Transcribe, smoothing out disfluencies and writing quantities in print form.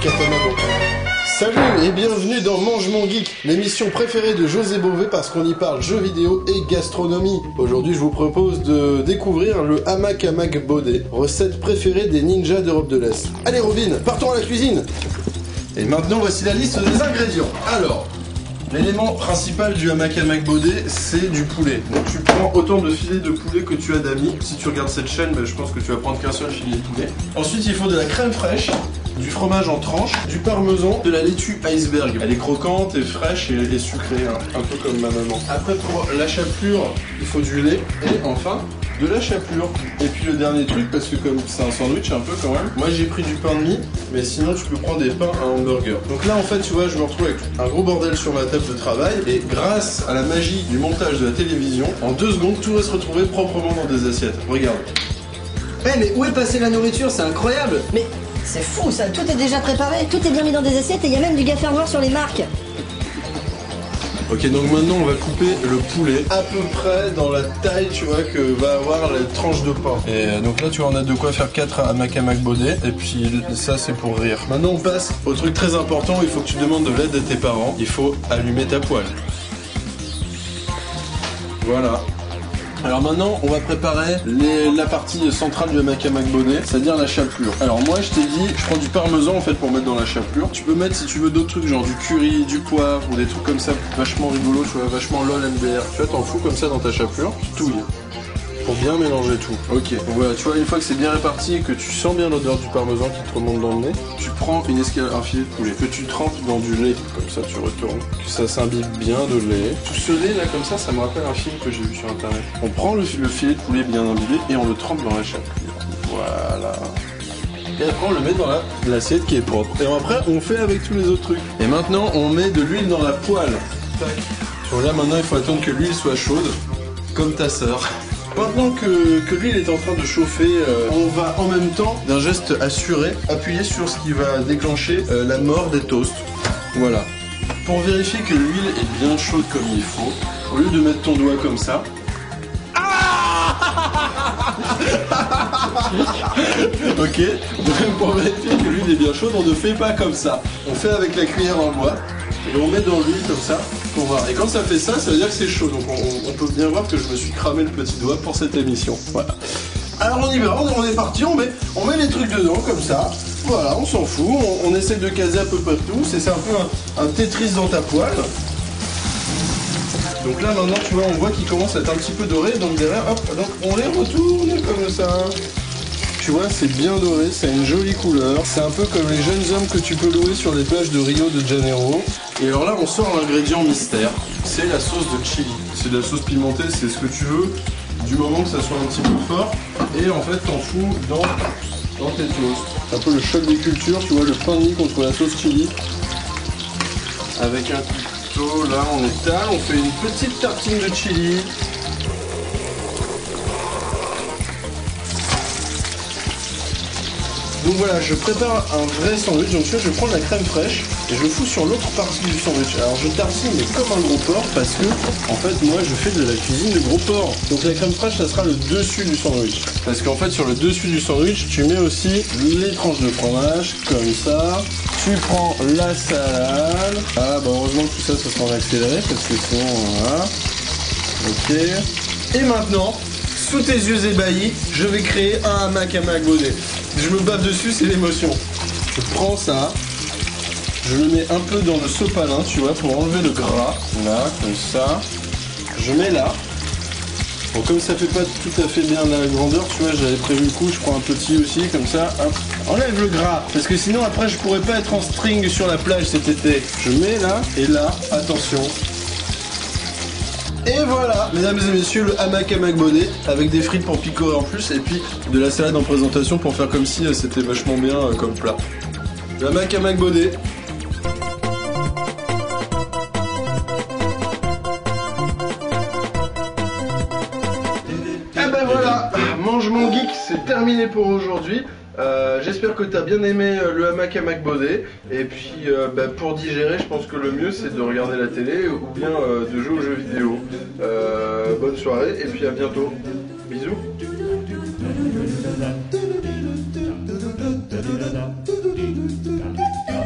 Catanabo. Salut et bienvenue dans Mange mon Geek, l'émission préférée de José Bové parce qu'on y parle jeux vidéo et gastronomie. Aujourd'hui, je vous propose de découvrir le hamac Baudet, recette préférée des ninjas d'Europe de l'Est. Allez Robin, partons à la cuisine. Et maintenant, voici la liste des ingrédients. Alors, l'élément principal du hamac Baudet, c'est du poulet. Donc tu prends autant de filets de poulet que tu as d'amis. Si tu regardes cette chaîne, je pense que tu vas prendre qu'un seul filet de poulet. Ensuite, il faut de la crème fraîche, du fromage en tranches, du parmesan, de la laitue iceberg. Elle est croquante et fraîche et sucrée, hein, un peu comme ma maman. Après, pour la chapelure, il faut du lait et enfin de la chapelure. Et puis le dernier truc, parce que comme c'est un sandwich un peu quand même, moi j'ai pris du pain de mie, mais sinon tu peux prendre des pains à hamburger. Donc là en fait tu vois, je me retrouve avec un gros bordel sur ma table de travail et grâce à la magie du montage de la télévision, en 2 secondes tout va se retrouver proprement dans des assiettes. Regarde. Eh mais où est passée la nourriture? C'est incroyable. Mais c'est fou ça, tout est déjà préparé, tout est bien mis dans des assiettes et il y a même du gaffer noir sur les marques. Ok, donc maintenant on va couper le poulet à peu près dans la taille, tu vois, que va avoir la tranche de pain. Et donc là, tu vois, on a de quoi faire 4 hamac Baudet. Et puis ça, c'est pour rire. Maintenant, on passe au truc très important. Il faut que tu demandes de l'aide à tes parents. Il faut allumer ta poêle. Voilà. Alors maintenant, on va préparer la partie centrale du hamac Baudet, c'est-à-dire la chapelure. Alors moi, je t'ai dit, je prends du parmesan en fait pour mettre dans la chapelure. Tu peux mettre, si tu veux, d'autres trucs, genre du curry, du poivre ou des trucs comme ça, vachement rigolo, tu vois, vachement lol MDR. Tu vois, t'en fous comme ça dans ta chapelure, tu touilles. Pour bien mélanger tout. Ok, donc voilà, tu vois, une fois que c'est bien réparti et que tu sens bien l'odeur du parmesan qui te remonte dans le nez, tu prends un filet de poulet que tu trempes dans du lait, comme ça tu retournes, que ça s'imbibe bien de lait. Tout ce lait là comme ça me rappelle un film que j'ai vu sur internet. On prend le filet de poulet bien imbibé et on le trempe dans la chapelure. Voilà. Et après on le met dans l'assiette qui est propre. Et après on fait avec tous les autres trucs. Et maintenant on met de l'huile dans la poêle. Tac. Donc là maintenant il faut attendre que l'huile soit chaude, comme ta sœur. Maintenant que l'huile est en train de chauffer, on va en même temps, d'un geste assuré, appuyer sur ce qui va déclencher la mort des toasts. Voilà. Pour vérifier que l'huile est bien chaude comme il faut, au lieu de mettre ton doigt comme ça... Ok, donc pour vérifier que l'huile est bien chaude, on ne fait pas comme ça. On fait avec la cuillère en bois. Et on met dans l'huile comme ça pour voir. Et quand ça fait ça, ça veut dire que c'est chaud. Donc on peut bien voir que je me suis cramé le petit doigt pour cette émission. Voilà. Alors on y va, on est parti, on met les trucs dedans comme ça. Voilà, on s'en fout. On essaie de caser à peu près tout. C'est un peu un Tetris dans ta poêle. Donc là maintenant tu vois, on voit qu'il commence à être un petit peu doré. Donc derrière, hop, donc on les retourne comme ça. Tu vois, c'est bien doré, c'est une jolie couleur. C'est un peu comme les jeunes hommes que tu peux louer sur les plages de Rio de Janeiro. Et alors là, on sort l'ingrédient mystère. C'est la sauce de chili. C'est de la sauce pimentée, c'est ce que tu veux, du moment que ça soit un petit peu fort. Et en fait, t'en fous dans tes toasts. C'est un peu le choc des cultures, tu vois, le pain de mie contre la sauce chili. Avec un couteau, là, on étale, on fait une petite tartine de chili. Donc voilà, je prépare un vrai sandwich. Donc tu vois, je prends de la crème fraîche et je fous sur l'autre partie du sandwich. Alors je tartine mais comme un gros porc parce que en fait moi je fais de la cuisine de gros porc. Donc la crème fraîche ça sera le dessus du sandwich. Parce qu'en fait sur le dessus du sandwich tu mets aussi les tranches de fromage comme ça. Tu prends la salade. Ah bah heureusement que tout ça ça sera en accéléré parce que sinon voilà. Ok. Et maintenant, sous tes yeux ébahis, je vais créer un hamac Baudet. Je me bave dessus, c'est l'émotion. Je prends ça, je le mets un peu dans le sopalin, tu vois, pour enlever le gras. Là, comme ça. Je mets là. Bon, comme ça fait pas tout à fait bien la grandeur, tu vois, j'avais prévu le coup, je prends un petit aussi, comme ça. Hop. Enlève le gras, parce que sinon après je pourrais pas être en string sur la plage cet été. Je mets là, et là, attention. Et voilà, mesdames et messieurs, le hamac Baudet avec des frites pour picorer en plus et puis de la salade en présentation pour faire comme si c'était vachement bien comme plat. Le hamac Baudet. Et ben voilà, Mange mon Geek, c'est terminé pour aujourd'hui. J'espère que tu as bien aimé le hamac Baudet. Et puis pour digérer, je pense que le mieux c'est de regarder la télé ou bien de jouer aux jeux vidéo. Bonne soirée et puis à bientôt. Bisous. Da da da da da da da da da da da da da da da da da da